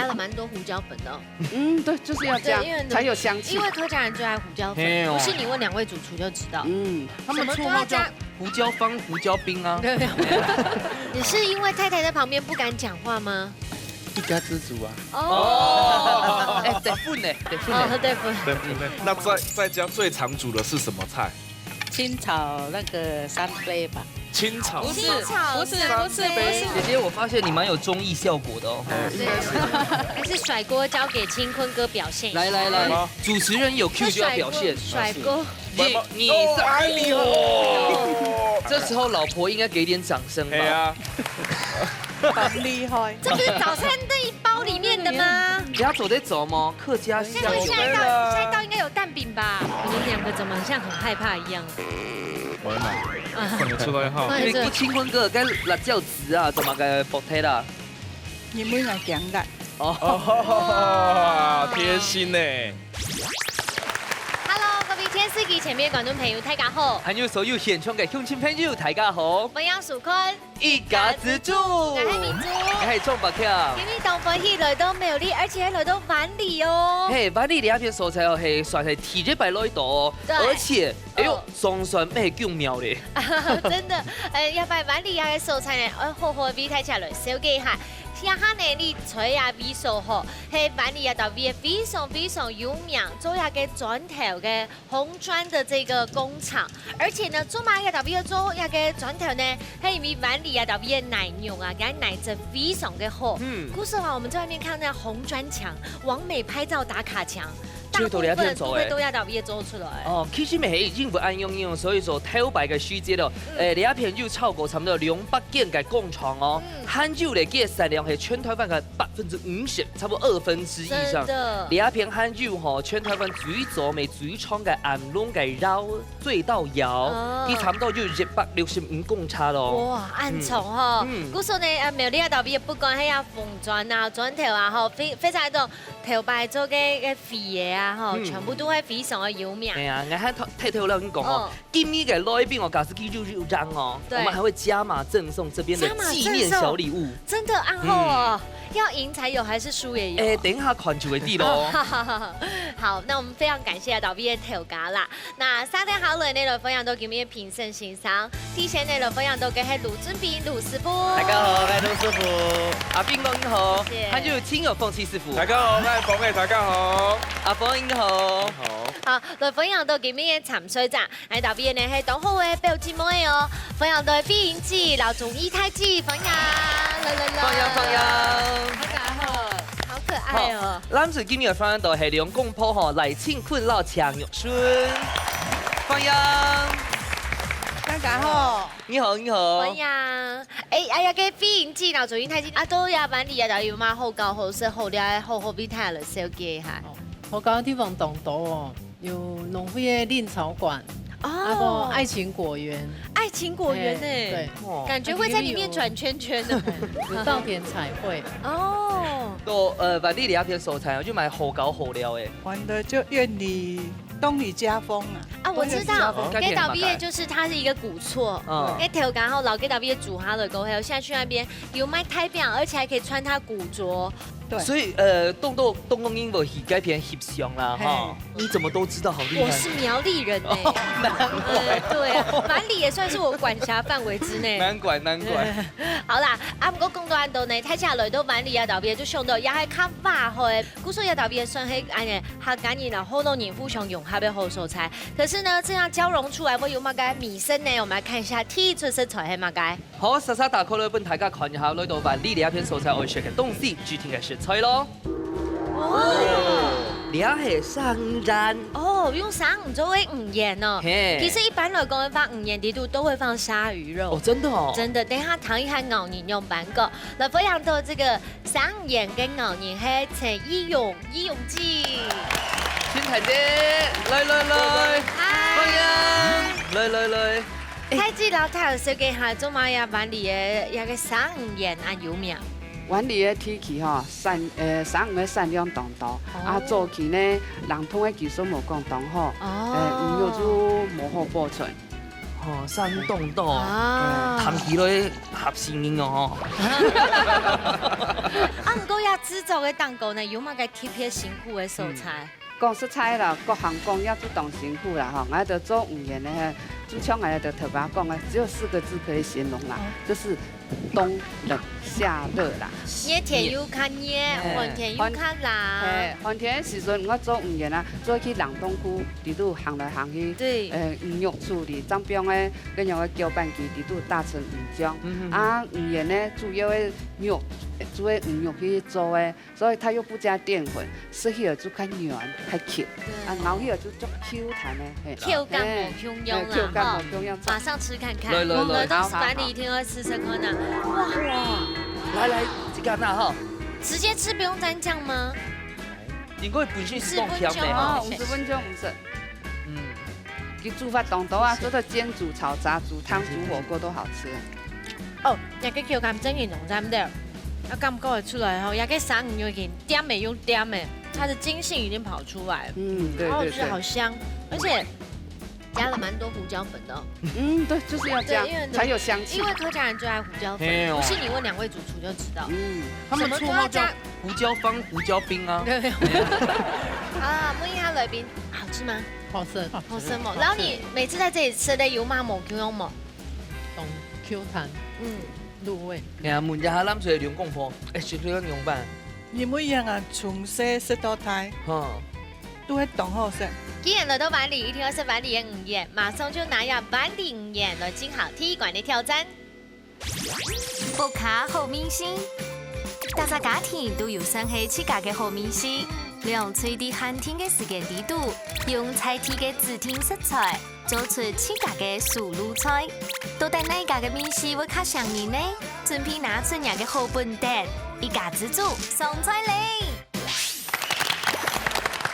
加了蛮多胡椒粉的。嗯，对，就是要加对因为才有香气因。为客家人最爱胡椒粉，嘿哦不信你问2位主厨就知道。他们绰号叫胡椒方、胡椒冰啊。对，你是因为太太在旁边不敢讲话吗？一家之主啊。哦，哎，得分呢，得分哦，呢。对不？对。那在家最常煮的是什么菜？清炒那个三杯吧。清炒。不是清炒不是三不是杯不是，姐姐，我发现你蛮有综艺效果的哦。还是甩锅交给清坤哥表现一下。来，主持人有 Q 就要表现。甩锅。你是哦，这时候老婆应该给点掌声吧？啊。很厉害。这不是早餐那一包里面的吗？人家走在走吗？客家香那下一道应该有蛋饼吧？你们2个怎么像很害怕一样？我来买，快点出来哈。你个清坤哥跟辣椒籽啊，怎么个 potato？你们来讲的。哦，贴心呢。Hello， 各位天司機前面觀眾朋友，大家好，還有所有現場嘅鄉親朋友，大家好！我係樹坤，一家之主，我係明珠。我係莊百強。今日東風喜來到苗栗，而且來到萬里哦。嘿，萬里呢一片蔬菜哦，係算係提日擺來到哦，對而且，哎呦，仲算咩叫妙咧？真的，要擺萬里嘅蔬菜呢，好好味睇起來小幾下。聽下呢，你吹下味素嗬，係萬里到味非常有名，做下嘅磚頭嘅紅磚的這個工廠，而且呢，做埋嘅到味做下嘅磚頭呢，係因為萬里到味奶牛啊，佢奶質非常嘅好。故事話，我們在外面看那紅磚牆，完美拍照打卡牆。大部分都會都要到嘢做出來。哦，其實咪係已經不按用，所以說頭擺嘅時節咯，呢一片就超過差唔多200間嘅工廠哦，罕酒嚟嘅產量係全台灣嘅50%，差不多1/2以上。呢一片罕酒嗬，全台灣最早咪最長嘅暗龍嘅繞醉道窯，佢差唔多要165公尺咯。哇，暗重嗬！故事呢，苗栗到邊不管係啊紅磚啊、磚頭啊，嗬，非常多頭擺做嘅肥嘢啊，嗬，全部都係非常嘅有名。係啊，我喺睇頭啦，咁講哦，今年嘅來賓我假設記住就讓哦，我們還會加碼贈送這邊的紀念小禮物。真的暗號哦，要贏才有，還是輸也有？等一下看就會知咯。好，那我們非常感謝到邊嘅頭家啦。那3點好嚟呢度分享到今日評審欣賞，提前呢度分享到嘅係盧俊斌盧師傅。大家好，我係盧師傅。阿斌哥你好，還有親友鳳琪師傅。大家好，我係鳳嘅，大家好。阿鳳你好。好，來分享到今日嘅參賽者，喺到邊呢係東好嘅表姊妹哦，分享到碧雲姐、老中醫太子，分享，放羊。大家好，好可愛哦。咱是今日分享到係兩公婆嗬，黎千坤老強玉順，放羊。大家好，你好，你好。分享，哎呀，嘅碧雲姐、老中醫太子，啊都有萬里啊，就要嘛好高好色好靚好好俾睇嚟小記下。好高的地方懂多哦，有農會嘅藺草館，那個愛情果園，愛情果園呢，對，感覺會在裡面轉圈圈的，有稻田彩繪。哦，個萬里呢一片蔬菜，我就買好高好料誒。玩的就院里東里家風啊。啊，我知道，給島畢業就是它是一個古厝，給頭家後老給島畢業煮下了過後，現在去那邊有賣太平，而且還可以穿它古着。所以東宮英文係改編翕相啦哈，你怎麼都知道，好厲害。我是苗栗人呢，難怪。對啊，萬里也算是我管轄範圍之內。難怪。好啦，不過講到安度呢，睇下來到萬里啊，島畢業就上到也係較華嘅，古說也島畢業算係安嘅，客家人啊好多年互相融合嘅好素材。可是呢，這樣交融出來會有乜嘅米身呢？我們來看一下第一出色材係乜嘅。好，實實打開來本大家看一下，來到萬里呢一片蔬菜愛食嘅東西，具體嘅食材咯。呢係生蚺。哦，用生魚做嘅魚鹽哦。其實一般來講，放魚鹽底度都會放鯊魚肉。哦，真的哦。真的，等一下談一下牛年用版個。來分享到這個生鹽跟牛年係陳義勇記。萱太姐，來，來。太子老太小記下做乜嘢萬里嘅一個生魚鹽啊有名。灣里嘅天氣吼，生魚嘅產量當多，早期呢，人通嘅技術冇講當好，魚肉就無好保存。哦，山洞豆，啊，谈起来合声音哦。啊，不过呀，制作的蛋糕呢，有冇个特别辛苦的素材？讲食材啦，各行各业都当辛苦啦吼。俺得做语言的，主唱俺得特别讲的，只有4个字可以形容啦，就是冬冷夏热啦。热天又较热，寒天又较冷。寒天的时阵，我做语言啊，做去冷冻库，伫拄行来行去。对。鱼肉处理，张标的跟样的搅拌机，伫拄大成鱼浆。啊，语言呢主要的肉。煮的鱼肉去做的，所以它又不加淀粉，吃起来就较软、较 Q， 啊，咬起来就足 Q 弹的，嘿。 Q 感无汹涌啦，马上吃看看。来，都是板栗，一定要吃吃看呐。哇，来，这个那哈，直接吃不用蘸酱吗？应该本身是冻甜的嘛。 50分钟50。其煮法当多啊，做到煎、煮、炒、炸、煮汤、煮火锅都好吃。哦，一個 Q 感真形容差唔多。 要感觉出来后，也给三五有点点美又点美，它的筋性已经跑出来了，对好吃好香，而且加了蛮多胡椒粉的。对，就是要这样才有香气。因为客家人最爱胡椒粉，不信你问2位主厨就知道。他们绰号叫胡椒方、胡椒冰啊。好了，问一下来宾，好吃吗？好吃，好吃吗？然后你每次在这里吃的有嘛冇 Q 用冇？懂 Q 弹，入味。呀，问一下咱做两公婆，是不是用饭？你每样啊，从小食到大，都会当好食。既然来到板栗，一定要吃板栗的语言，马上就拿下板栗语言来进行踢馆的挑战。博卡好明星，大家家庭都有生起自家嘅好明星。 用吹的寒天嘅時間地度，用菜天嘅指定食材，做出自家嘅素卤菜。到底哪家嘅面試會較上癮呢？準備拿出人嘅好本蛋，一家之主上菜嚟。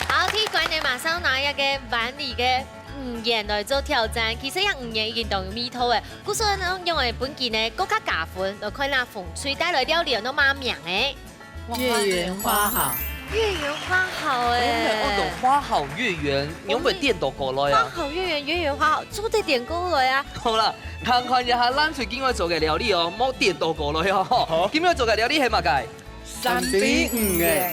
好，踢館你馬上拿一個板栗嘅語言來做挑戰。其實一語言已經當有味道嘅，故所以呢，因為本件呢更加加分，就看那風吹帶來料理都蠻名嘅。月圓花好。 月圓花好誒，我懂花好月圓，有冇點到過來啊？花好月圓，月圓花好，做得點過來啊！好啦，看一下咱最近我做嘅料理哦，冇點到過來哦。今日做嘅料理係乜嘅3比5嘅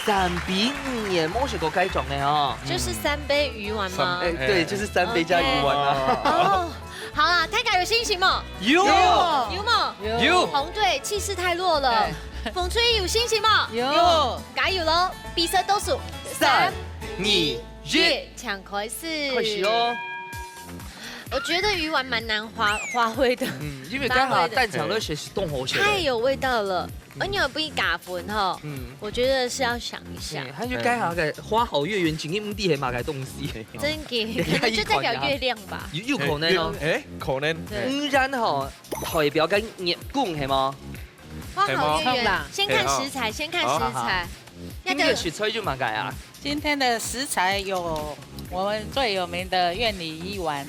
？3比5嘅，冇學過改裝嘅哦。就是3杯魚丸嗎？對，就是3杯加魚丸啊。哦，好啦，大家有信心嗎？有嗎？有。紅隊氣勢太弱了。 風吹有信心嗎？有，加油嘍！比賽倒數3、2、1，搶開始。開始哦。我覺得魚丸蠻難發揮的。因為剛好蛋廠熱水是凍好些。太有味道了，而且不加分哈。我覺得是要想一下。他就改下嘅花好月圓，前面啲係買嘅東西。真嘅，可能就代表月亮吧。有可能哦。可能。然後代表緊熱罐係嗎？ 花好月圓，先看食材，先看食材。今日食材就乜嘢啊？今天的食材有我們最有名的苑里魚丸，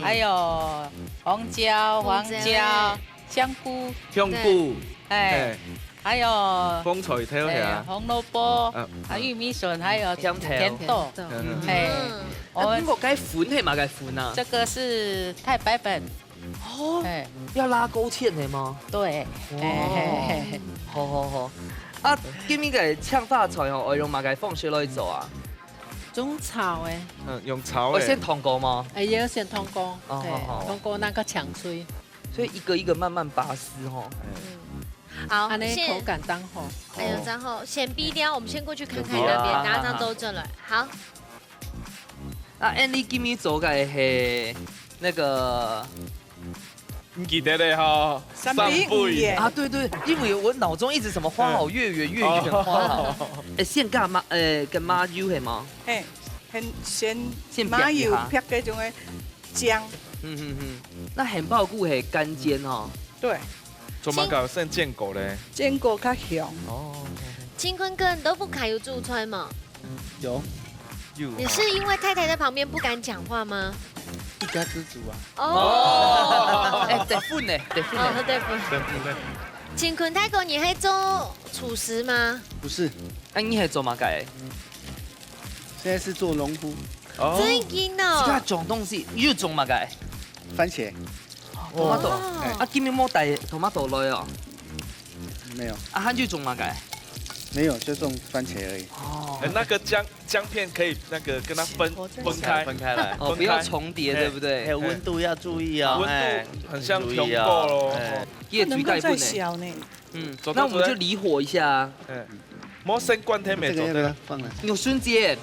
還有紅椒、黃椒、香菇、還有風菜條係紅蘿蔔、玉米筍，還有甜豆。我們個該款係乜嘅款啊？這個是太白粉。 哦，要拉勾芡的嗎？對，好。啊，今日嘅炝發菜哦，我用乜嘅方式來做啊？中炒誒，用炒我先燙過嗎？也有先燙過，燙過那個搶水，所以一個一個慢慢拔絲哦。好，口感剛好。還有然後先避掉，我們先過去看看那邊，大家都正來。好。啊，Andy 今日做嘅係那個。 唔記得咧哈，3比5啊，對，因為我腦中一直什麼花好月圓，月圓花好。先加麻跟麻油係嗎？先麻油撇嗰種嘅薑。那杏鮑菇係乾煎哦。對。做乜搞剩堅果咧？堅果較香。哦。金坤哥，你都不敢有駐村嗎？有。你是因為太太在旁邊不敢講話嗎？ 一家之主啊！哦，哎，得分呢，得分呢，得分。金坤太哥，你係做廚師嗎？不是，你係做乜嘅？現在是做農夫。真勁哦！自己種東西，你又種乜嘅？番茄tomato，哎啊，今日冇带 tomato 来哦，没有，啊，汉就种嘛改。没有，就种番茄而已。哦哎，那个姜片可以那个跟它分开，分开来，哦，不要重叠，对不对？还有温度要注意哦，温哎度很像注意通过哦咯。叶能够再水带不呢？小呢。嗯，走那我们就离火一下啊。哎，莫先灌天美这个要不要走的，放了？有孙姐，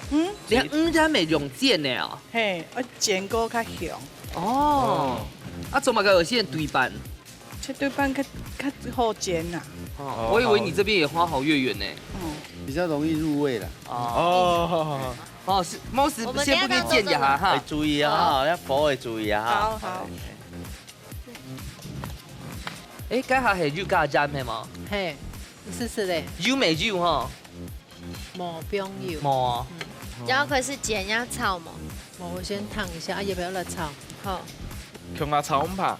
连家美用剪的哦。嘿，我剪过较香，哦，啊，做嘛个有线对半。切对半较好煎呐。哦，我以为你这边也花好月圆呢。比较容易入味了。哦，哦，是猫时我们先不去剪牙要哈。注意啊，要火会注意啊。好好。誒，家下係要加針係嘛？嘿，你試試咧，要未要哈？冇不用油，冇啊。然后可是剪要炒嘛。我先燙一下，啊，要不要热炒？好，琼阿炒怕，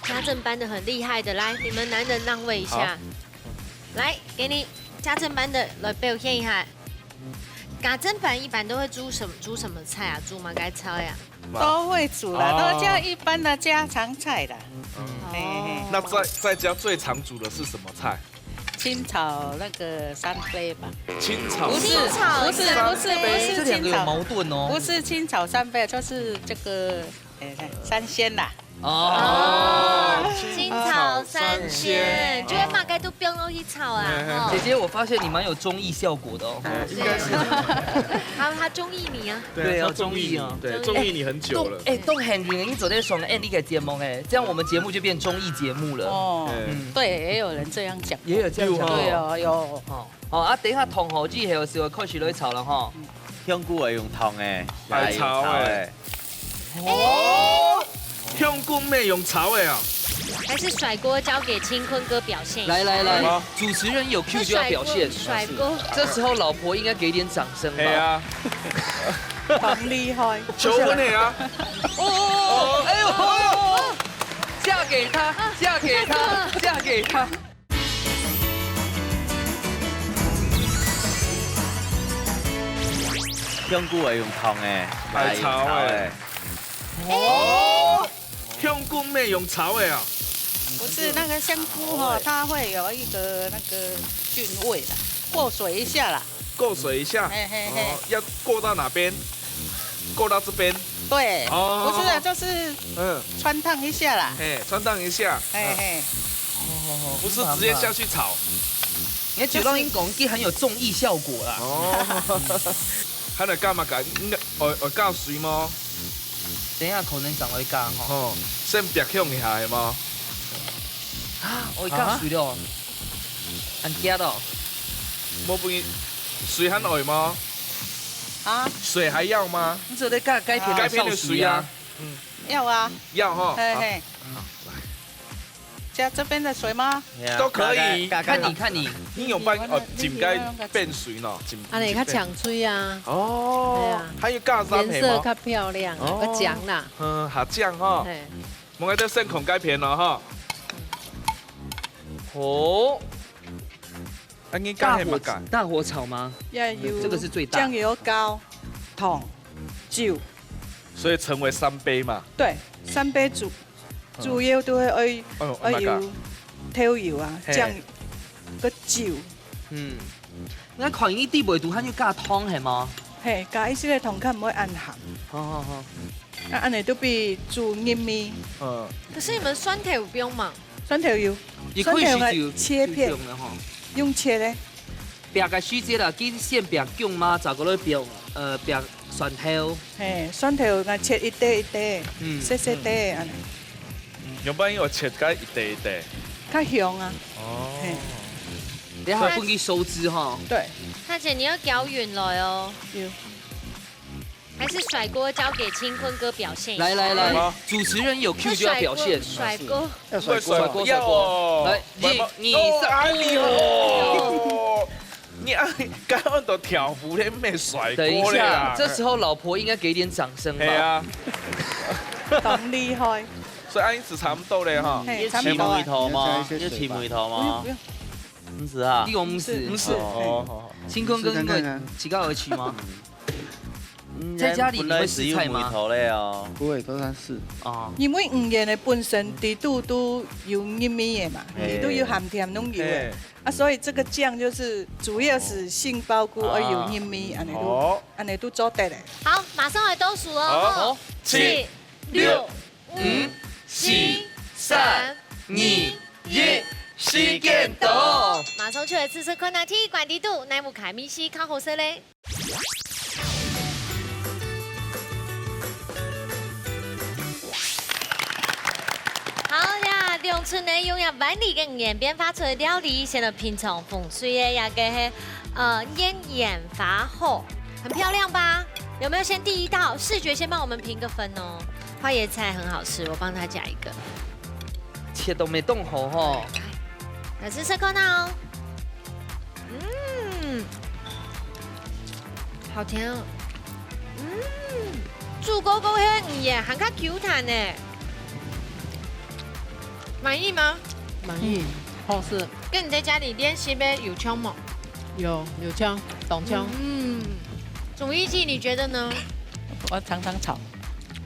家政班的很厉害的，来，你们男人让位一下，来，给你家政班的来表现一下。家政班一般都会煮什么菜啊？煮嘛该炒呀。都会煮了，哦都叫一般的家常菜的。嘿嘿那在家最常煮的是什么菜？清炒那个三杯吧？清炒不是清炒不是三不是杯這兩個有清炒，矛盾哦。不是清炒三杯，就是这个三鲜啦。哦。清炒三鲜，就会嘛该都不用去炒啊。哦姐姐，我發現你蠻有綜藝效果的哦。应该是，还有他中意你啊。对啊他综艺综艺啊对，综艺你很久了。都很遠，你昨天上 Andy 嘅節目誒，這樣我們節目就變綜藝節目了。哦，嗯，对，也有人这样講。也有這樣講。对哦，有。哦。哦啊，等一下同學之後就開始來炒了哈。香菇會用燙誒，來炒誒。哦。香菇妹用炒的啊？还是甩锅交给清坤哥表现一下。來，主持人有 Q 就要表現。甩锅。這時候老婆應該給點掌聲吧。係啊，很厉害。求婚的啊！哦，哎呦，嫁給他，嫁給他，嫁給他。香菇會用燙誒，來炒誒。哦。香菇妹用炒的啊？不是那个香菇哈，它会有一个那个菌味的，过水一下啦。过水一下。嘿嘿嘿哦，要过到哪边？过到这边。对，哦不是的，就是穿烫一下啦。哎，穿烫一下。嘿嘿，不是直接下去炒。你覺得應講啲很有綜藝效果啦。哦。喺度加乜㗎？應該我加水麼？等一下可能上來加吼。哦，先別向一下係嗎？啊，我加水了，很驚到。冇變水很愛嗎？啊，水還要嗎？你這在加該片該片的水啊。要啊。要哈。嘿嘿。加這邊的水嗎？都可以。看你。你用辦浸該變水呢？啊，你較搶水啊，哦。還有加三顏色較漂亮，較醬啦。下醬哈。嘿，冇喺度先控該片咯哈。哦。啊，你加係乜㗎？大火炒嗎？要有這個是最大。醬油膏、糖、酒。所以成為三杯嘛。對，三杯煮。主要都係愛要調油啊，醬個酒。嗯，那看伊啲味道，肯要加湯係嗎？係加一些糖，較唔會暗鹹。好。啊，安尼都比煮黏味。可是你們酸頭不用嘛？酸頭要。也可以係切片，用切咧。白個水節啦，見先白薑嘛，就嗰啲白蒜頭。係蒜頭我切一塊一塊，細細塊安尼。用班我切開一塊一塊。較香啊。哦。你還要分佢收汁哈。對。大姐，你要攪勻來哦。要。還是甩鍋交給清坤哥表現一下。來，主持人有 Q 就要表現。甩鍋。要甩鍋。要哦。來，你哎呦！你剛剛都挑夫咧，沒甩鍋。等一下，這時候老婆應該給點掌聲吧。係啊。咁厲害。所以安子差唔多咧哈。要起梅頭嗎？要起梅頭嗎？唔是啊。呢個唔是。唔是。哦。清坤哥，請教而起嗎？在家里你会试菜吗？哦，不会，都是试。哦，因为芋圆的本身地度都有糯米的嘛，都有含甜拢有的，啊，所以这个酱就是主要是杏鲍菇而有糯米，安尼都做得嘞。好，马上来倒数哦。7、6、5、4、3、2、1，时间到。马上出来试试看哪天管地度，乃木凯米西较好食嘞。好呀，农村呢拥有万里跟演变发出的料理，显得品种风水的呀个演发好，很漂亮吧？有没有先第一道视觉先帮我们评个分哦？花椰菜很好吃，我帮他加一个。切都没动好哈。来试试看哦。好甜哦。煮狗狗黑鱼耶，还较 Q 弹呢。满意吗？满意，好吃。跟你在家里练习呗，有枪吗？有枪，懂枪。总艺季你觉得呢？我常常炒。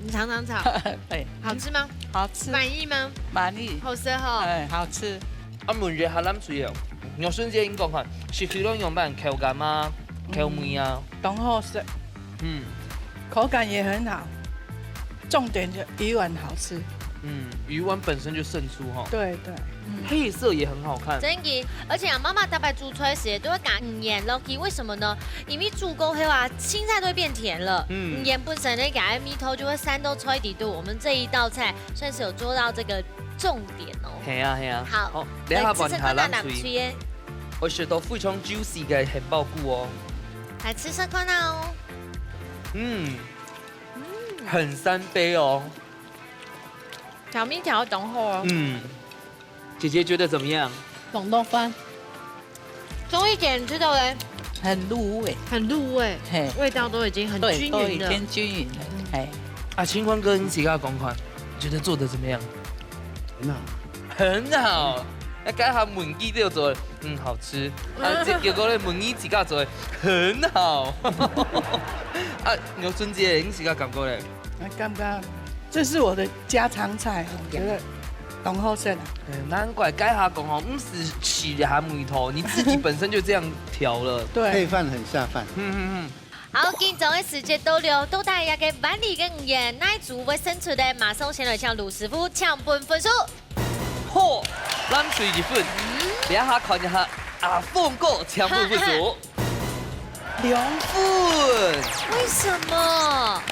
你常常炒。对。好吃吗？好吃。满意吗？满意。好吃哈。哎，好吃。啊，问热下咱水哦，用瞬间讲看，是非拢用办口感吗？口味啊？都好吃。口感也很好，重点就鱼丸好吃。鱼丸本身就胜出哈。对，配色也很好看。真嘅，而且妈妈大概煮出来时都会加盐落去，为什么呢？因为煮过后啊，青菜都会变甜了。盐本身呢，加米头就会散到菜底度。我们这一道菜算是有做到这个重点哦。系啊。好，来下问下咱水水。我学到非常 juicy 嘅杏鲍菇哦。来吃吃看哦。很三杯哦。调面调得懂好哦。姐姐觉得怎么样？懂豆饭。中一点知道嘞。很入味，很入味，味道都已经很均匀了，偏均匀了。啊，清欢哥，你自己讲看，觉得做的怎么样？很好。那改下焖鸡都做，好吃。啊，结果咧焖鸡自己做，很好。啊，牛春节你自己感觉咧？感觉这是我的家常菜，我觉得懂好吃。难怪改下讲哦，不是起下梅头，你自己本身就这样调了。对，配饭很下饭。好，今早的时间到了，到大家嘅万里跟盐奶煮会胜出的，马上先来向卢师傅抢分数。嚯，咱水一份，等下看一下阿凤哥抢分数。2分。为什么？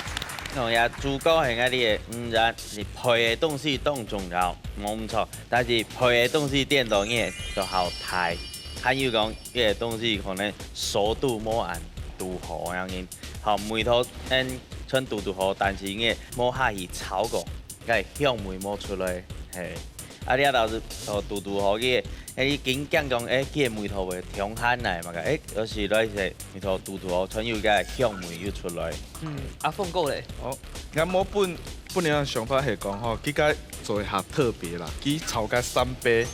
也主角係嗰啲唔然是配嘅東西都重要，冇錯。但是配嘅東西點到嘢就好睇，還有講呢個東西可能熟度冇按度好樣嘅，好梅頭春度好，但是呢冇下去炒過，個香味冇出來，係。啊，你倒是度好嘅，你緊講佢梅頭會香香嚟嘛個，有時咧是梅頭度好，春有個香味要出來。阿鳳哥咧，我本來想法係講吼，佢個做下特別啦，佢炒個3杯，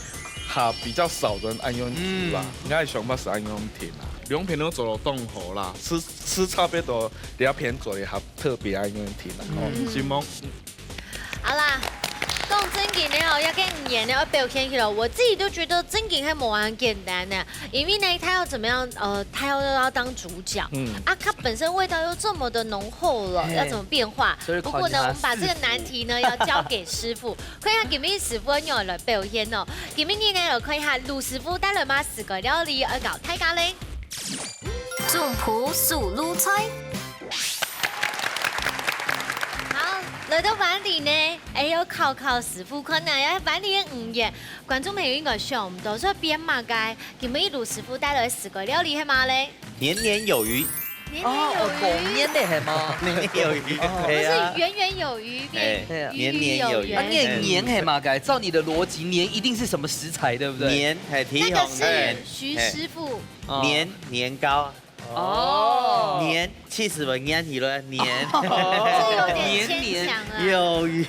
下比較少人按用煮啦，我的想法是按用甜啦，2片都做到凍好啦，吃差不多2片做一下特別按用甜啦，希望。好啦。讲真嘅呢，要跟演呢要表现起来，我自己都觉得真嘅还冇很简单呢。因为呢，他要怎么样？他要当主角，它本身味道又这么的浓厚了，要怎么变化？不过呢，我们把这个难题呢要交给师傅，看一下今日师傅要来表现哦。今日呢，就看一下卢师傅带来嘛4个料理而搞大家咧。种葡素卤菜。来到碗里呢，要考师傅看呐，要碗里的5样，观众朋友应该想唔到，所以编嘛该，今日卢师傅带来4个料理系嘛咧？年年有余。年年的系嘛？年年有余，不是圆圆有余，年年有余。年系嘛该？照你的逻辑，年一定是什么食材，对不对？年系提那个是徐师傅。年糕。年气死我年起了年，这有点牵强了。有鱼，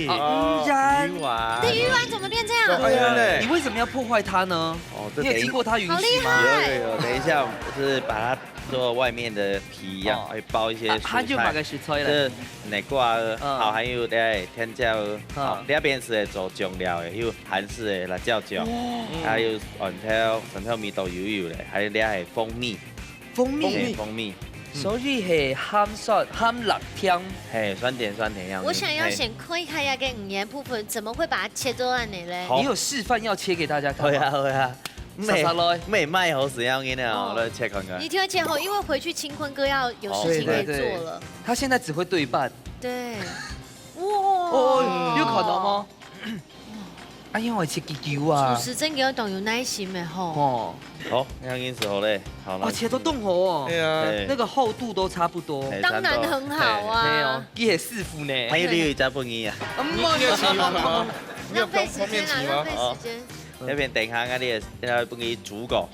鱼丸，对，鱼丸怎么变这样？你为什么要破坏它呢？你有经过它允许吗？有，等一下，就是把它做外面的皮一样，会包一些蔬菜。汉酒嘛个食材这咧，内瓜，好，还有咧甜椒，好，那边是会做酱料的，有韩式的辣椒酱，还有蒜头味道油油的，还有咧系蜂蜜，蜂蜜，所以系鹹酸、鹹辣、甜。嘿，酸甜样子。我想要先看一下呀，跟五颜部分怎么会把它切做安尼嘞？你有示范要切给大家看吗？会啊。没卖好使样嘅呢，我来切看看。你听切后，因为回去清坤哥要有事情可以做了。他现在只会对半。对。哇！哦，有可能吗？哎呀，我切鸡球啊！厨师真嘅要有耐心的吼。哦。好，那已经是好嘞，好了。哇，切都冻好哦。对啊。那个厚度都差不多。当然很好啊。没有，也师傅呢。还有你有加半衣啊？浪费时间啊，浪费时间。那边等下嗰啲要幫佢煮過，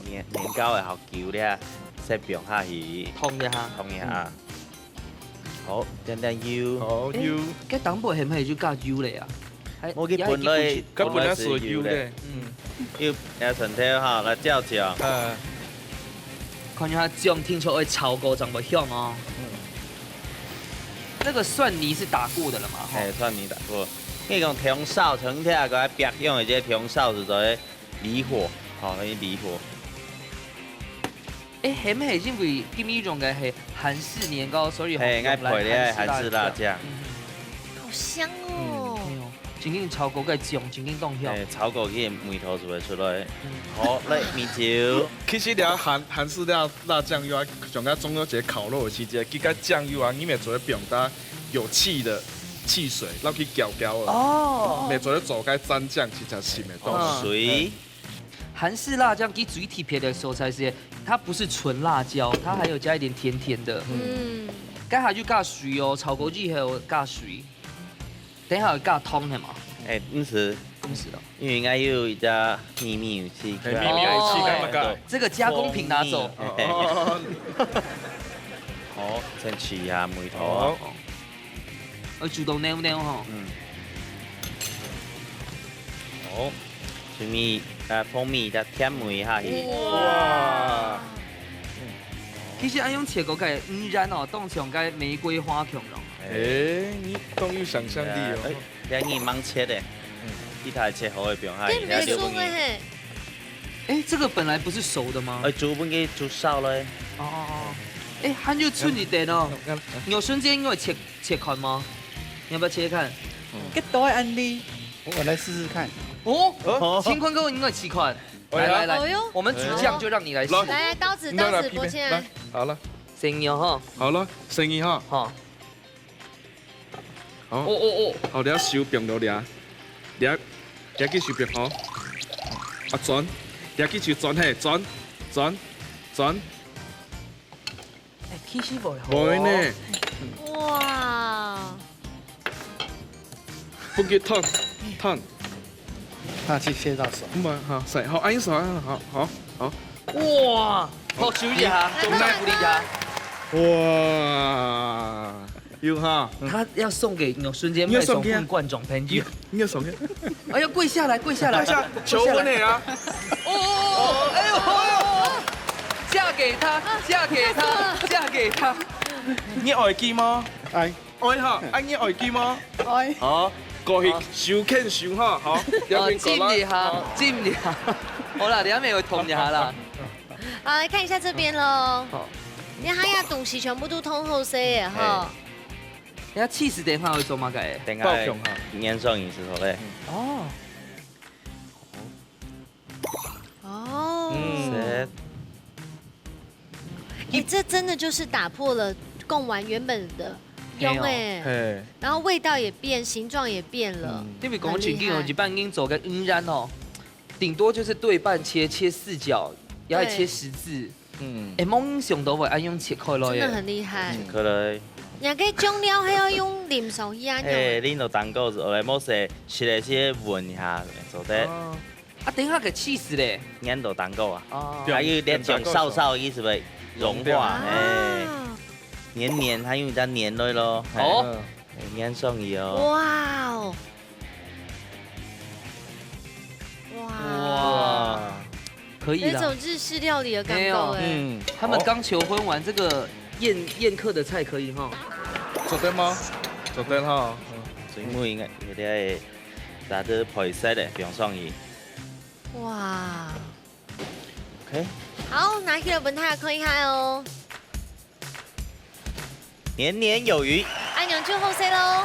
年糕嘅學叫咧，食병下去，通一下，好，點油，好油，cái tảng bột hầm hay就加油嚟啊？我佢本來是油嘅，油有蒜頭哈，辣椒醬，看下醬聽出會炒過怎麼香哦？那個蒜泥是打過的了嘛？係蒜泥打過。你講調燒成條個白用的這調燒是在離火，好，可以離火。係咪係因為今呢種嘅係韓式年糕，所以係愛配咧韓式辣醬。好香哦！真正炒過嘅醬，真正凍香。炒過佢味道就會出來。好，嚟米酒。其實了韓式辣醬油啊，上加中咗一個烤肉的時節，佢個醬油啊，你咪做表達有氣的。汽水，让去搅搅了。哦。每做咧做该蘸酱，其實是咪多水？韓式辣醬給嘴體撇的蔬菜是，它不是純辣椒，它還有加一點甜甜的。嗯。該下就加水哦，炒過之後加水。等下有加湯係嘛？誒，唔是的，因為應該有一隻秘密武器。秘密武器幹嘛㗎？這個加工品拿走。好，先取下梅頭。我煮到黏黏吼。好，水蜜蜂蜜加甜梅下去。哇！其實按用切個個五染哦，當像個玫瑰花強咯。你動有想象力哦。你盲切的，一台切好的不用下去。跟沒熟誒。這個本來不是熟的嗎？煮本給煮熟了。哦。還有春一點哦。有瞬間因為切開嗎？你要不要切看？給多安利，我來試試看。哦，清坤哥應該切款。來，我們煮醬就讓你來試。來，刀子，伯先來。好了，生意哈。好了，生意哈。好。哦。好，你手柄到你，你繼續別好。啊轉，你繼續轉嘿，轉。其實不會呢。哇！不給燙，怕去切到手。唔係，好，洗好，按手，好。哇！好注意下，重在乎你下。哇！有哈。他要送給你瞬間派送份罐裝噴酒。你要送嘅？哎呀，跪下來，求婚你啊！哦，哎呦！嫁給他。你愛佢嗎？愛嚇，你愛佢嗎？愛。好，過去收緊收下，好。จิ้一下。好啦，等下咪會痛一下啦。好，來看一下這邊咯。你睇下東西全部都通好些嘅哈。你睇起司等下會做乜嘅？等下粘上飲食頭咧。哦。這真的就是打破了貢丸原本的用誒，然後味道也變，形狀也變了。因為講全經一般已經做個五染哦，頂多就是對半切四角，也係切十字。夢想都會按用切開來。真的很厲害。切開來。人家醬料還要用鹽手去按用。你就蛋糕做嚟，冇食切嚟切混一下做得。等下個起司咧，粘到蛋糕啊。還有點醬sausau意思咪？融化，黏，還用一隻黏落咯，黏上去哦。哇哦！哇！可以啦。有一种日式料理的感觉哎。他们刚求婚完，这个宴客的菜可以哈。做得吗？做得哈。水母应该有啲打得配色的，不用创意。哇 OK， 好，拿起来本台看一下哦。年年有余。安娘就后生喽。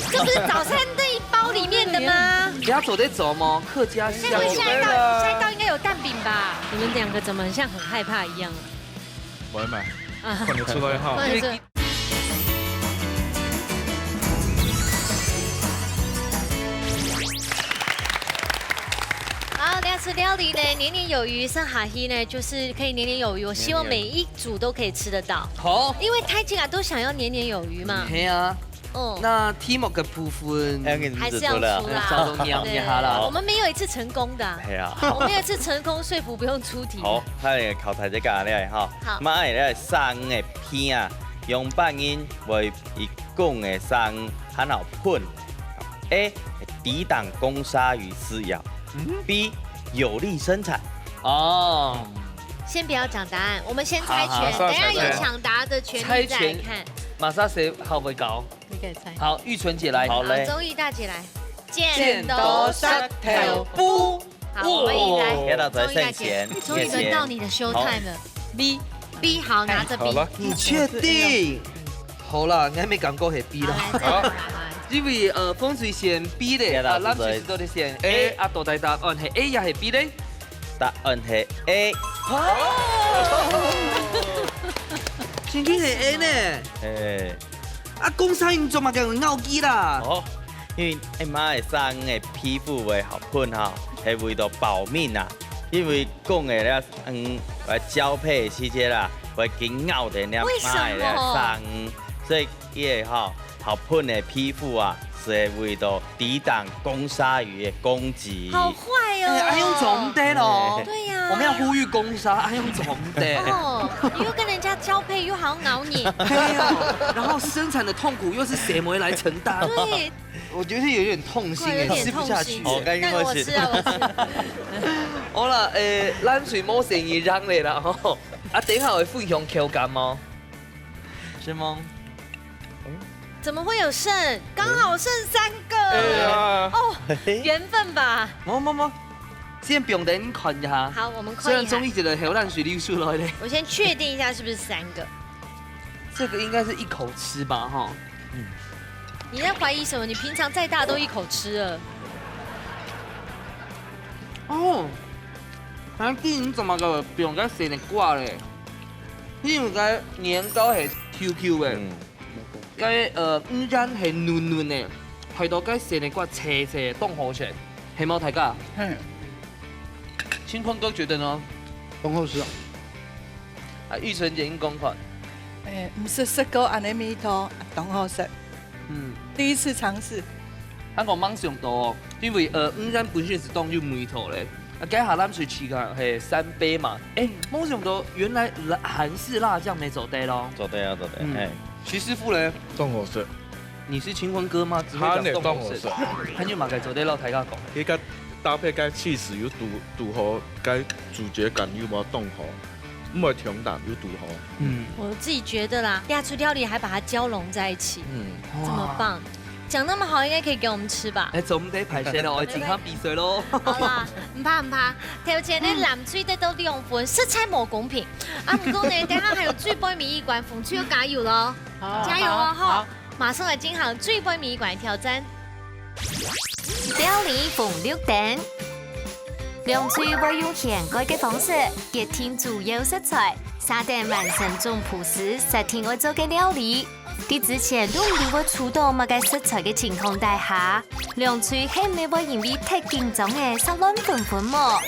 这不是早餐那一包里面的吗？人家走在走吗？客家香。下一道应该有蛋饼吧？你们两个怎么很像很害怕一样啊？不会买，看得出来哈。好，两次料理呢，年年有余，上哈希呢，就是可以年年有余。我希望每一组都可以吃得到。好，因为太近啊，都想要年年有余嘛。对啊。哦，那 Timo 的部分还是要出啦，稍微瞄一下啦。我们没有一次成功的，係啊，我們有一次成功說服不用出題。好，睇嚟考題即教咧吼。好。買咧生嘅片啊，用白銀為一共嘅生很好噴。A 抵擋攻殺與撕咬。B 有利生產。哦。先不要講答案，我們先猜拳，等下有搶答的權利再看。馬上誰好會搞？你可以猜。好，玉純姐來。好嘞。綜藝大姐來。剪刀石頭布。好，我們一來。綜藝大姐，終於輪到你的 show time 了。B 好，拿着 B。你確定？好啦，我還沒講過係 B 啦。好。因為風水先 B 咧，咱隨時都咧先 A， 到底答案係 A 也係 B 咧？答案係 A。先經係 A 呢？公司運作嘛，叫人拗機啦。哦，因為媽嘅生嘅皮膚會好噴吼，係為咗保命啊。因為講嘅咧，會交配期間啦，會緊咬的咧媽嘅咧生，所以伊個吼好噴嘅皮膚啊，是為咗抵擋公鯊魚嘅攻擊。好壞哦！阿勇總得咯。對呀。我們要呼籲攻殺，阿勇總得。哦，你又跟人家交配，又好像咬你。對呀。然後生產的痛苦又是誰們來承擔？對。我覺得有點痛心誒，吃不下去。但我吃啊，我吃。好啦，咱水冇生意讓你啦吼。啊，等下會分享口感嗎？是嗎？怎麼會有剩？剛好剩3個。哦，緣分吧。冇，先不用等看一下。好，我們看一下。雖然綜藝節的口淡水流出來咧。我先確定一下是不是3個。這個應該是一口吃吧，哈。你在懷疑什麼？你平常再大都一口吃了。哦，反正你怎麼個不用個生的掛咧？因為個年糕係 QQ 嘅。個五仁係嫩嫩嘅，係到個生的瓜斜斜凍好食，係冇大家？清坤哥覺得呢？凍好食。玉純姐應講法。唔是食過安尼味道，凍好食。第一次嘗試。香港芒上多，因為五仁本身是當咗梅頭咧，家下咱水吃嘅係3杯嘛。芒上多原來韓式辣醬沒走對咯。走對啊，走對。徐師傅咧，凍好食。你是清坤哥嗎？他呢凍好食。佢就嘛該做對咯，大家講。佢個搭配個起司有拄好，個主角感有冇凍好，唔會重淡有拄好。我自己覺得啦，亞廚料理還把它交融在一起，這麼棒。講那麼好，應該可以給我們吃吧？總得排泄咯，我健康比賽咯。好啦，唔怕。頭前呢藍水得到2分，色彩冇公平。唔過呢，等下還有最杯米一罐，馮翠要加油咯，加油哦！好，馬上來進行最杯米一罐挑戰。料理逢6點，涼脆會用現改嘅方式，結添主要食材，3點完成種樸實實天愛做嘅料理。啲之前都唔會觸到乜嘅食材嘅情況底下，涼脆係咪會因為太緊張嘅殺亂紛紛麼？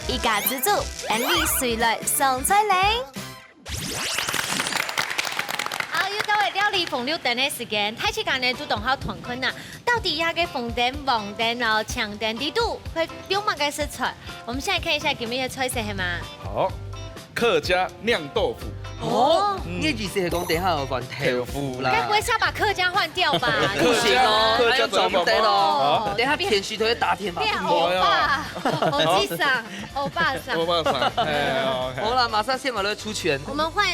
一家之主，安利谁来送彩铃？好，又到了料理风流灯的时间，太极间呢主动好团困呐。到底呀个风灯、网灯哦、墙灯地度会有哪个食材？我们现在看一下，有没有菜色是吗？好，客家酿豆腐。哦，你意思係講等下有份豆腐啦？该不会是要把客家换掉吧？不行哦，客家還有總得咯。等下片須都要打天吧。变欧巴，欧吉桑，欧巴桑。欧巴桑，哎，好了，马上先把它出拳。我们换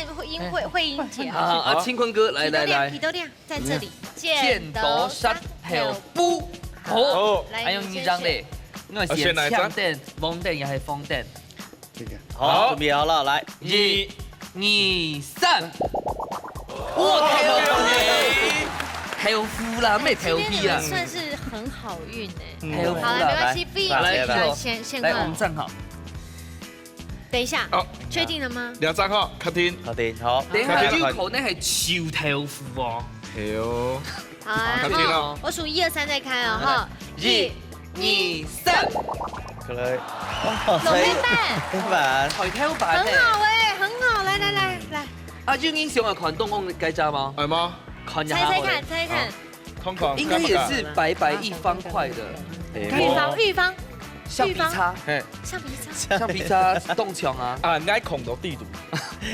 会音节。啊，青坤哥，來來來，皮豆亮在这里。剪刀石頭布。好，還有呢張咧，因為是槍燈、網燈又係風燈。好，準備好了，來， 1、2、3。哇，豆腐啦，咩豆皮啊？算是很好运哎。豆腐好了，没关系，B 來，來，我先看們。站好。等一下好，确定了吗？兩張號，確定。好的，好，等下要求呢係潮豆腐哦。係哦。好啊，確定了。我数1、2、3再开哦，哈。 1、2、3。過來，老黑板，黑板，台挑版很好哎，很好，来来来来，阿英英想要看東宮嘅雞渣嗎？係嗎？看一下好了。猜猜看，猜猜看，通常應該也是白白一方塊的，玉方，橡皮擦，嘿，橡皮擦，橡皮擦動牆啊。啊，愛控到地圖。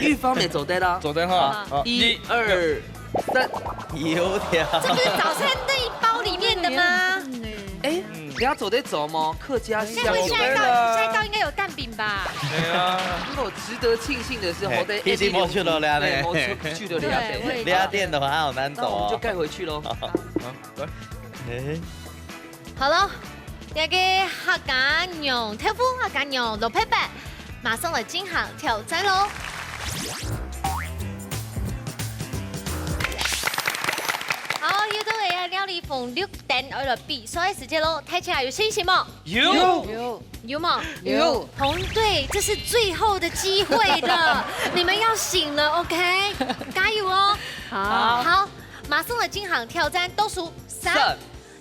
玉方沒走對啦。左邊哈，好1、2、3。油條，这不是早餐那一包里面的吗？哎，你要走得走嗎？客家下一香有。道应该有蛋饼吧？係啊。如果值得慶幸的是，我的已經沒去了倆呢，沒去了倆對這家店的話好難走那我們就哦。蓋回去嘍。好，來。哎，好了，那个客家用豆腐，客家用老配白，马上来进行挑战喽！好，又到嚟料理逢6點我嚟比賽時間咯，睇起來有信心嗎？有嗎？有。紅隊，這是最後的機會了，你們要醒了 ，OK？加油哦！好，馬上來進行挑戰，倒數3、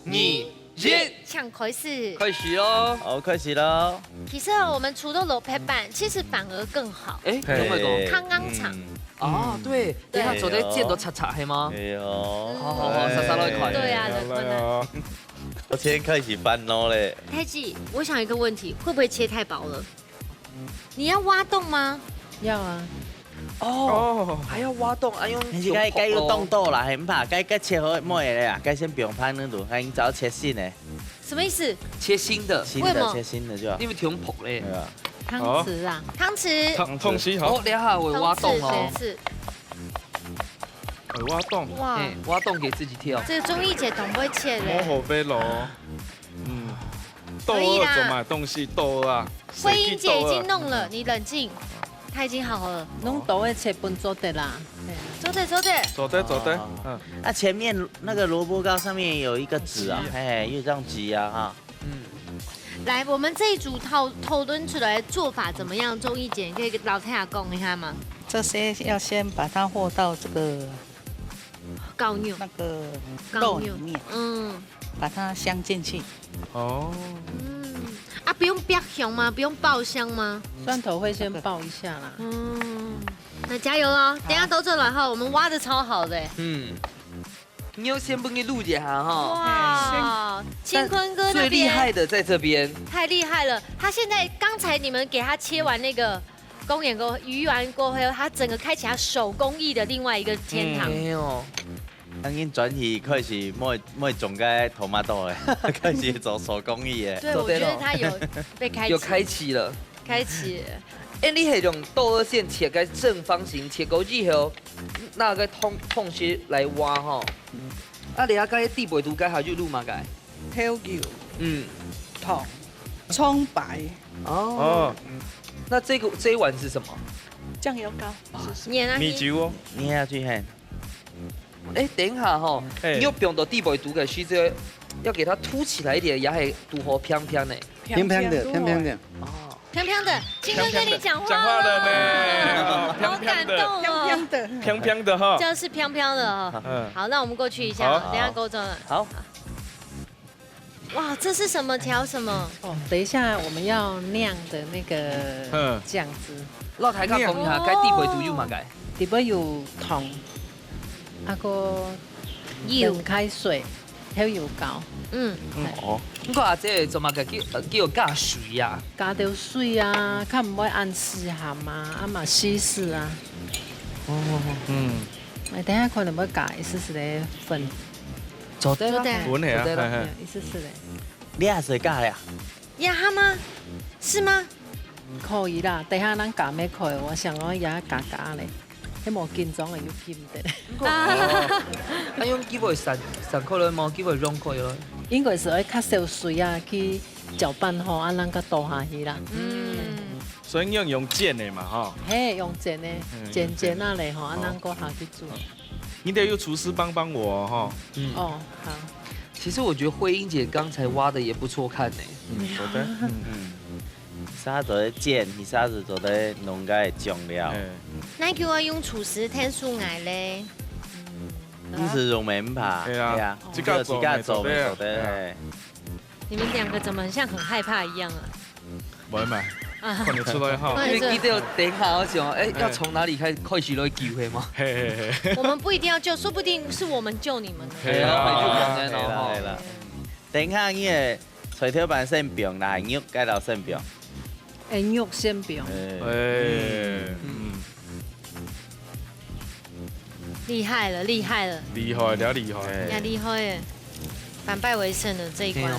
2、1，搶開始。開始嘍！好，開始咯。其實我們除了樓配板，其實反而更好，哎，有沒有？剛剛長。哦，對，等下走在劍都擦擦，係嗎？哎呦，好好好，殺來快。對啊，人困難。我先開始翻咯嘞。太極，我想一個問題，會不會切太薄了？你要挖洞嗎？要啊，哦，還要挖洞，哎呦，該要凍到啦，係唔怕，該切好乜嘢咧啊？該先不用拍那度，該找切新的。什麼意思？切新的，新的切新的就好。因為挺薄嘞。對啊。湯匙啊，湯匙。痛死好。哦，等下會挖洞哦。是。挖洞。哇，挖洞給自己跳。這個綜藝姐懂不會切摸的。好杯咯。豆二做埋東西，豆二啊。慧英姐已經弄了，你冷靜，她已經好了。弄到的切本做的啦。走的走的。走的走的。嗯。那前面那個蘿蔔糕上面有一個紙啊，哎，又這樣擠啊哈。來，我們這一組討論出來的做法怎麼樣？綜藝姐，你可以跟老太太講一下嗎？這些要先把它和到這個高牛那個豆裡面，把它鑲進去。哦。啊，不用爆香嗎？不用爆香嗎？蒜頭會先爆一下啦。那加油哦！等下都做完後，我們挖得超好的。你要先幫你錄一下哈。哇，青坤哥最厲害的在這邊。太厲害了！他現在剛才你們給他切完那個公演過魚丸過後，他整個開啟他手工藝的另外一個天堂。沒有。已經轉移開始冇種嘅토마토嘅，開始做手工藝嘅。對，我覺得他有被開啟。有開啟了。開啟。哎，你係用豆二線切個正方形，切個以後，那個痛些來挖哈。啊，你下個地背圖該下就錄嘛該。挑牛。糖。蔥白。哦。那這一碗是什麼？醬油膏。米酒哦。捏下去嘿。哎，等一下哈，你要用到地背圖嘅，需要要給它凸起來一點，也係塗好평평的。평평的，평평的。哦。평평的，青坤跟你講話講話了呢，好感動哦，香的，香香的哈，就是香香的哈。好，那我們過去一下，等下勾走了。好。哇，这是什么调什么？哦，等一下我们要酿的那个酱汁，老太甲讲一下，该地杯都有嘛该？里边有糖，个冷开水，还有油膏。哦，不过阿姐做嘛个叫加水啊？加到水啊，看唔可以按时咸啊，嘛稀释啊。等下可能要加一丝丝的粉。做得啦，稳的啊，一丝丝的。你也是加呀？压哈吗？是吗？可以啦，等下咱加咩可以？我想我也加咧，迄无紧张的有金的。安用几杯散开来吗？几杯溶开咯？应该是要较少水啊，去搅拌好，咱个倒下去啦。所以用煎的嘛哈。嘿，用煎的，煎那嘞吼，咱个下去煮。你得有厨师帮我哈。哦，好。其实我觉得慧英姐刚才挖的也不错看呢。做得，啥做得煎，其啥子做得弄个酱料。那叫我用厨师天数爱嘞。你是用门吧？对啊，这个做的。你们两个怎么很像很害怕一样啊？不会嘛，看得出来哈。因为记得等下我想，要从哪里开始来救回吗？我们不一定要救，说不定是我们救你们呢。对啊，就可能哦。对啦。等下你的水条板先冰啦，肉改到先冰。肉先冰。厉害了，厉害了，厉害了，厉害，呀厉害耶！反败为胜了这一关。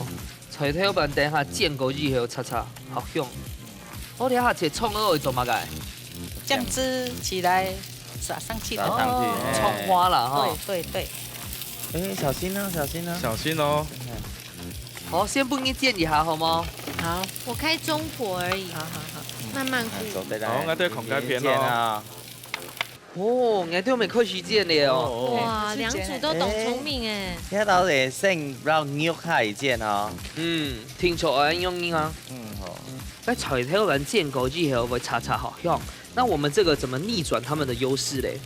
菜头板等下煎过以后擦擦，好香。我等下切葱都会做嘛个？酱汁起来撒上去的。葱花了哈。对。小心哦，小心哦。小心哦。好，先不你煎一下好吗？好，我开中火而已。好，慢慢顾。好，我对孔盖片哦。哦，眼都没开始煎了哦。哇，两组都懂聪明哎。听到的先让肉开煎哦。听出来用啊。好。在菜头板煎过以后会擦擦好香。那我们这个怎么逆转他们的优势嘞？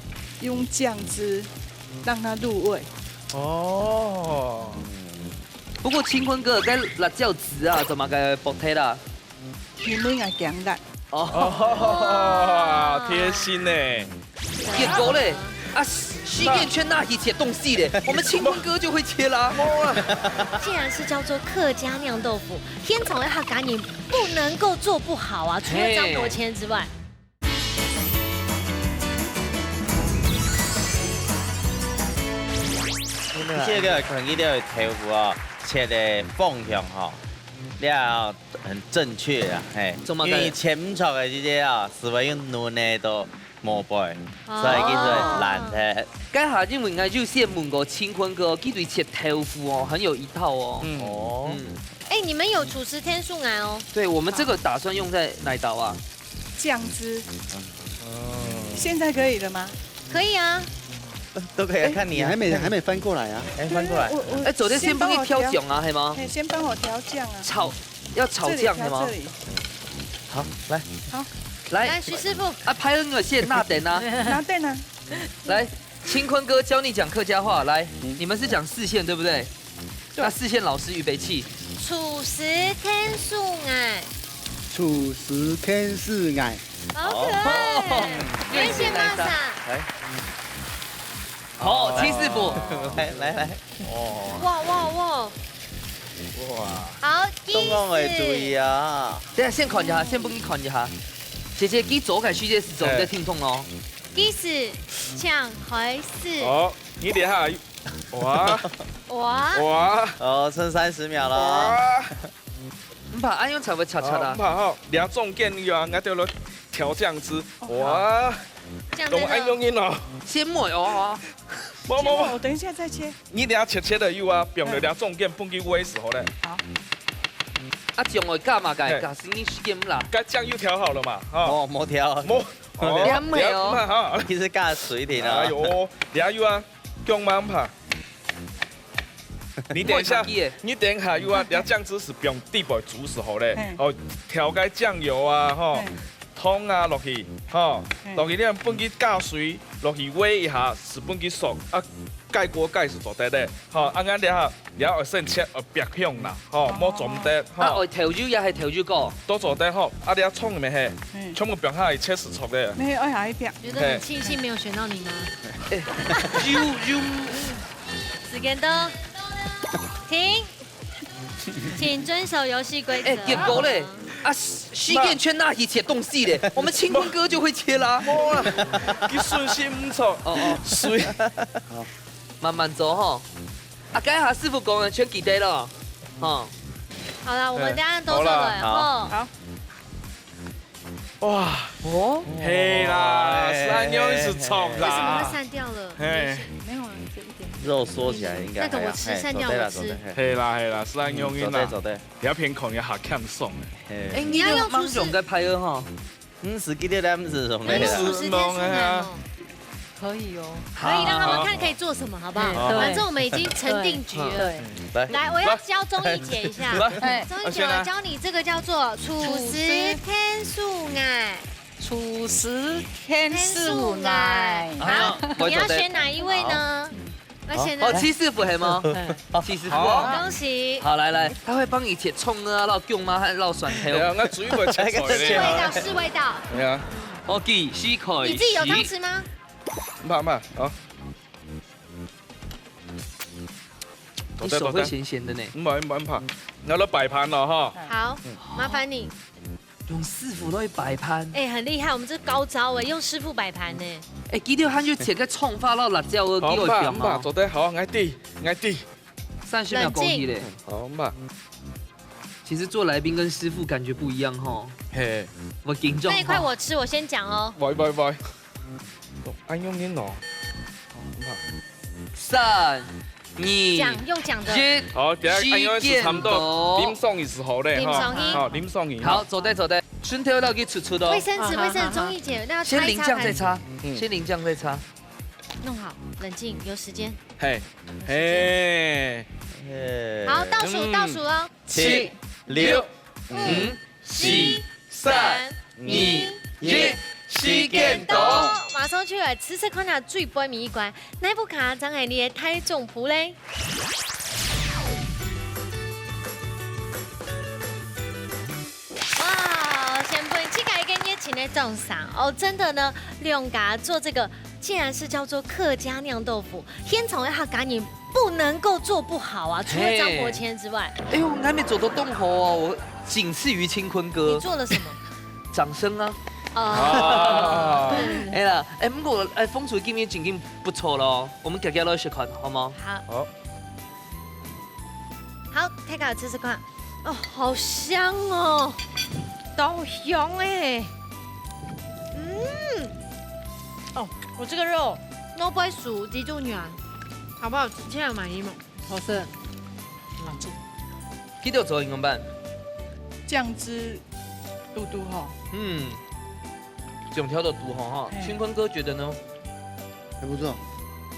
用酱汁让它入味。哦。不过清坤哥跟辣椒籽啊，怎么个补贴啦？你们也强辣。哦，贴心呢。结果嘞，西面圈那一切东西嘞，我们清坤哥就会切啦。既然是叫做客家酿豆腐，天草要赶你不能够做不好啊，除了张伯谦之外。这个可能一定要豆腐哦，切的方向哈，你要很正确啊，嘿，因为切唔出的这些啊，是会用嫩的都磨败，所以叫做烂的。该下因为我就先问过清坤哥，这对切豆腐哦很有一套哦。你们有厨师天数爱哦。对，我们这个打算用在哪一道啊？酱汁。现在可以了吗？可以啊。都可以看你啊，还没翻过来啊？翻过来。昨天先帮你挑酱啊，系吗？先帮我调酱啊。要炒酱是吗？好，来。好。来，徐师傅。拍那个线拿等啊。拿等啊。来，清坤哥教你讲客家话。来，你们是讲四线对不对？那四线老师预备起。处时天数爱。处时天数爱。好可爱。原先马上。好，七师傅，来，哇！好，东方会注意啊。等下先看一下，先帮你看一下。姐姐，你左开徐姐是走在听筒哦。意思像回事。好，你等下。哇！哦，剩30秒了。唔怕，安用才会擦擦啦。唔怕吼，抓重点要我掉落调酱汁。哇！用安用音哦。先抹哦。我等一下再切。你等下切的油啊，用了抓重点放去煨时候嘞。好。酱我加嘛，加是你咸啦。该酱油调好了嘛？没调。两枚哦。好，其实加水点啊。哎呦，抓油啊，姜嘛唔怕。你等一下油啊，抓酱汁是用地板煮时候嘞，调个酱油啊，汤啊落去，吼，落去你用本去加水，落去煨一下，是本去熟啊。盖锅盖是做得的，吼，啊啱了后先切白香啦，吼，莫做唔得，啊，吼，调酒也系调酒膏，都做得好，啊了葱里面嘿，全部白下切实熟的。没有爱一点。觉得很庆幸没有选到你吗？酒，时间灯，停，请遵守游戏规则。结果嘞。啊，西电圈那一切东西嘞，我们清坤哥就会切啦。你顺心唔错，水，慢慢做哈。啊，该下师傅讲的全记得了，哈。好了，我们等下都做了，好。哇，哦，嘿啦，是安样是错啦。为什么会散掉了？嘿，没有啊，这一点。肉缩起来应该。那个我吃，散掉我吃。嘿啦，是安样啦。走的。了偏孔也下欠送的。哎，你要用厨师该拍的哈。是记得咱是什么的？厨师天书男可以哦，可以让他们看可以做什么，好不好？反正我们已经成定局了。来，我要教钟义姐一下。钟义姐，我教你这个叫做厨师天数爱。厨师天数爱。好，你要选哪一位呢？哦，七师傅系吗？七师傅，恭喜！好，来，他会帮你切葱啊、捞姜吗？还是捞蒜头？对啊，我煮一个切菜的。试味道。对啊。我记是可以。你自己有汤匙吗？慢，好。你手会咸咸的呢。唔怕，然后摆盘了哈。好，麻烦你。用师傅都会摆盘，很厉害，我们这高招哎，用师傅摆盘呢。记得喊就切个葱花到辣椒个几位表嘛。做得好，爱弟。30秒恭喜嘞。好嘛。其实做来宾跟师傅感觉不一样哈。嘿，我紧张。那一块我吃，我先讲哦。喂，安用您哦。3、2、用讲的。好，等下安用是差不多。啉送是好嘞哈。好，啉送饮。好，走的。春天要给出的。卫生纸，钟义姐，那要先淋酱再擦。先淋酱再擦。弄好，冷静，有时间。嘿。好，倒数哦。7、6、5、4、3、2、1，时间到。马上就来吃看下最杯面一关，哪部卡张系你的太重谱嘞？哇，先辈去改跟热情的重赏哦，真的呢，用嘎做这个，竟然是叫做客家酿豆腐，天从一下赶紧不能够做不好啊，除了张伯谦之外。哎呦，还没走到洞口哦，我仅次于清坤哥。你做了什么？掌声啊！哦，哎啦，不过风厨今天已经不错了，我们大家都试看好吗？好，太搞吃看，哦，好香哦，好香哎，哦，我这个肉都不会熟，记住女儿，好不好吃？现在满意吗？好吃，冷静。记得做营办，酱汁嘟嘟哈，整条的毒哈，清坤哥觉得呢？很不错，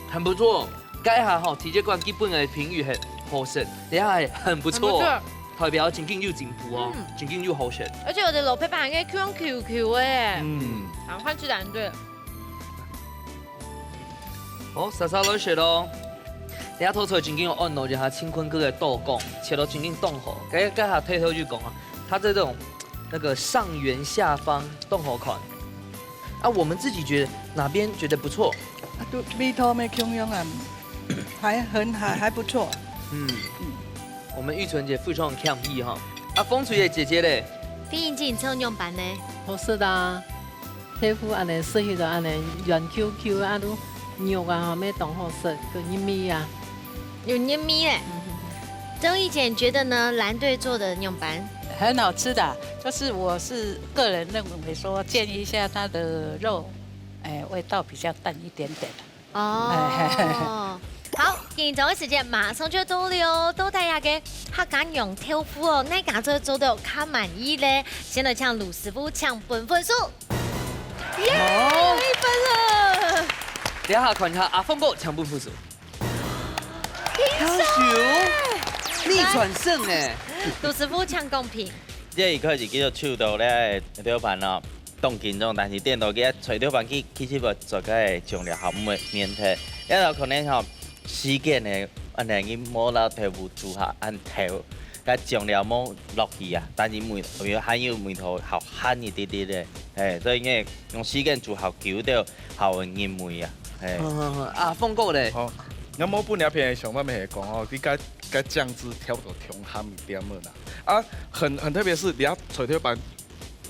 很不错。该下哈，体检官基本的评语很好食，你还很不错，代表真劲又进步哦，真劲又好食。而且我的老配版应该 QQ 哎，好，换去答对了。好，稍稍落雪咯。你下头出真劲有按到一下清坤哥的豆干，切到真劲冻好。该下推头就讲啊，他这种那个上圆下方冻好款。啊，我们自己觉得哪边觉得不错？啊，都味道没穷样啊，还不错。我们玉纯姐非常抗议哈。啊，风厨的姐姐嘞，毕竟进车用版呢，好吃的，皮肤安尼色就安尼圆 QQ 啊，都肉啊后面冻好食，个糯米啊，有糯米嘞。周一姐觉得呢？蓝队做的用版很好吃的，就是我是个人认为说，建议一下它的肉，味道比较淡一点点。哦，好，今早嘅時間馬上就到了，到大家嘅客家用豆腐哦，那家做做到卡滿意咧，先來向魯師傅搶本分數，耶，1分了。等下看下阿峰哥搶本分數，逆轉勝哎，魯師傅搶公平。這一刻是叫做手刀咧的料盤哦，动紧张，但是电动机吹头板机其实要做个重量好免提，因为可能吼时间的安尼去摸到头部做下按头，甲重量摸落去啊，但是为还有眉头好憨一点点的，所以因为用时间做好球到好因眉啊，啊，凤哥咧。我某本片的想法咪系讲哦，你甲酱汁调到中咸一点了啦。啊，很特别是你要吹头板，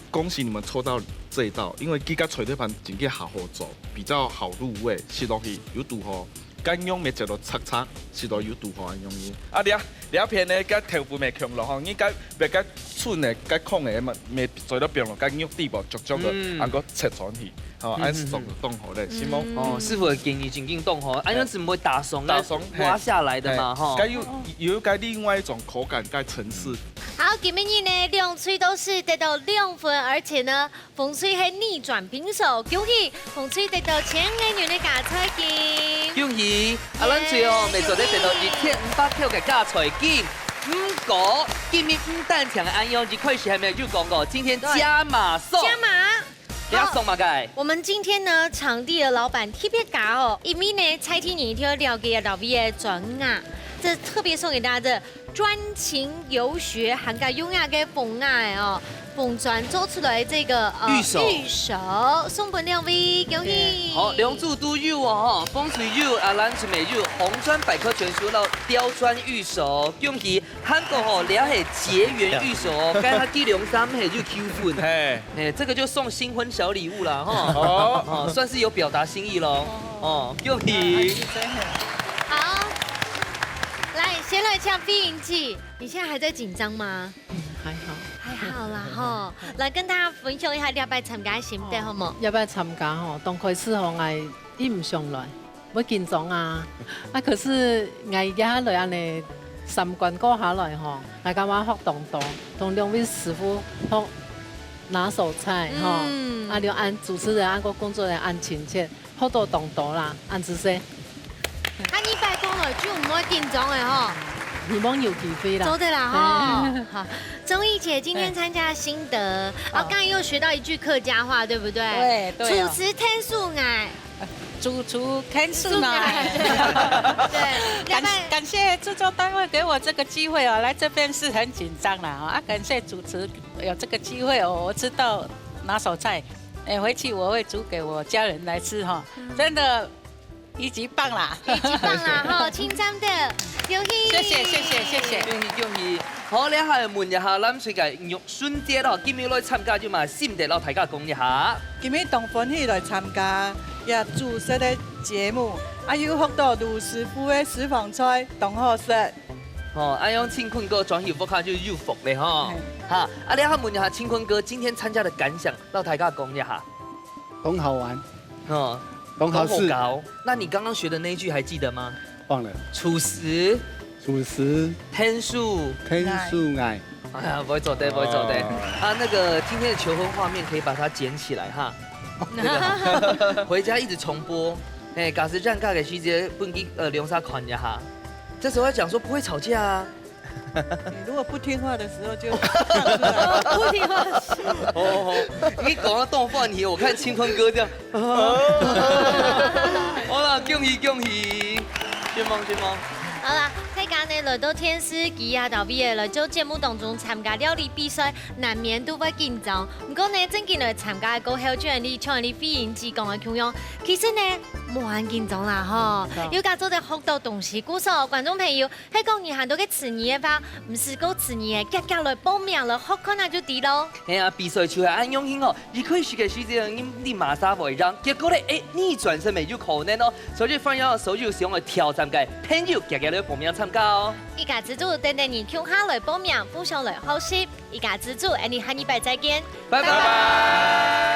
恭喜你们抽到这一道，因为佢甲吹头板真嘅好好做，比较好入味，食落去有度吼。干用咪食到擦擦，食到有度吼安容易。啊，你片呢，甲头部咪强落吼，你甲别甲寸的、甲空的嘛，咪做到变落干肉底部，逐逐个按个切转去。哦，按是动动好嘞，是吗？哦，师傅的建议紧紧动吼，按样子不会打松，刮下来的嘛哈。该有该另外一种口感，该层次。好，今日呢两吹都是得到2分，而且呢风吹是逆转平手，恭喜风吹得到1000元的加彩金。恭喜！啊，咱最后未做得得到2500票的加彩金。不过今日蛋强的安用一块是还没有讲过，今天加码送。加码。要送嘛该？我们今天呢，场地的老板特别嘎哦，因为呢，彩天你就了解到 V 的专啊，这特别送给大家的专情游学，涵盖优雅跟风爱哦，风专做出来这个玉手送本2位，恭喜！好，梁祝都有哦，风水有啊，咱就美有红砖百科全书到雕砖玉手，恭喜韩国吼了系结缘玉手哦，该他第23系就 Q 粉，哎，这个就送新婚小礼物啦哈，哦，算是有表达心意喽，哦，恭喜！好，来，先来抢飞行器，你现在还在紧张吗？还好。还好啦吼，来跟大家分享一下你要不要参加心得好冇？要不要参加吼？刚开始吼，我伊唔上来，要紧张啊！啊，可是我下来安尼3关过下来吼，我感觉学动多，同2位师傅学拿手菜吼，啊，就按主持人、按个工作人员按亲切，学到动多啦，按姿势。啊，你拜讲了就唔会紧张的吼。希望有机会啦。走的啦哈。好，钟意姐今天参加心得，啊，刚才又学到一句客家话，对不对？对。主持天数爱，主厨天数爱。对。感谢制作单位给我这个机会哦，来这边是很紧张啦啊，感谢主持有这个机会哦，我知道拿手菜，回去我会煮给我家人来吃哈，真的。一级棒啦！一级棒啦！哈，清唱的，恭喜！谢谢，恭喜！好，你下问一下，咱世界玉笋节咯，今日来参加就嘛，心得老大家讲一下。今日同欢喜来参加也主持的节目，啊，有学到卢师傅的私房菜，同好食。哦，安用庆坤哥转译不看就有福嘞哈！哈，啊，你下问一下庆坤哥今天参加的感想，老大家讲一下。很好玩。哦。很好吃。那你刚刚学的那一句还记得吗？忘了。主食天数爱。哎呀，不会走的。啊，那个今天的求婚画面可以把它捡起来哈。回家一直重播。哎，假时这样尬给徐姐本给梁莎看一下。这时候要讲说不会吵架啊。你如果不听话的时候就不听话。你讲到动饭题，我看清坤哥这样。好了，恭喜，先忙。好啦，大家呢来到天师吉啊到 V 来做节目当中参加料理比赛，难免都会紧张。不过呢，正经来参加个候选人，像你飞行机讲的同样，其实呢冇很紧张啦吼。有家做在学到东西，故说观众朋友，喺讲你很多嘅词语嘅话，唔是讲词语嘅，夹来报名了，学可能就对咯。哎呀，比赛就系按用心哦，你可以学嘅徐姐，你马上会让，结果咧，逆转身没有可能哦，所以放要手就使用来挑战嘅朋友，夹来报名参加哦。一家之主等你Q下来报名，互相来学习。一家之主，你下礼拜再见，拜拜。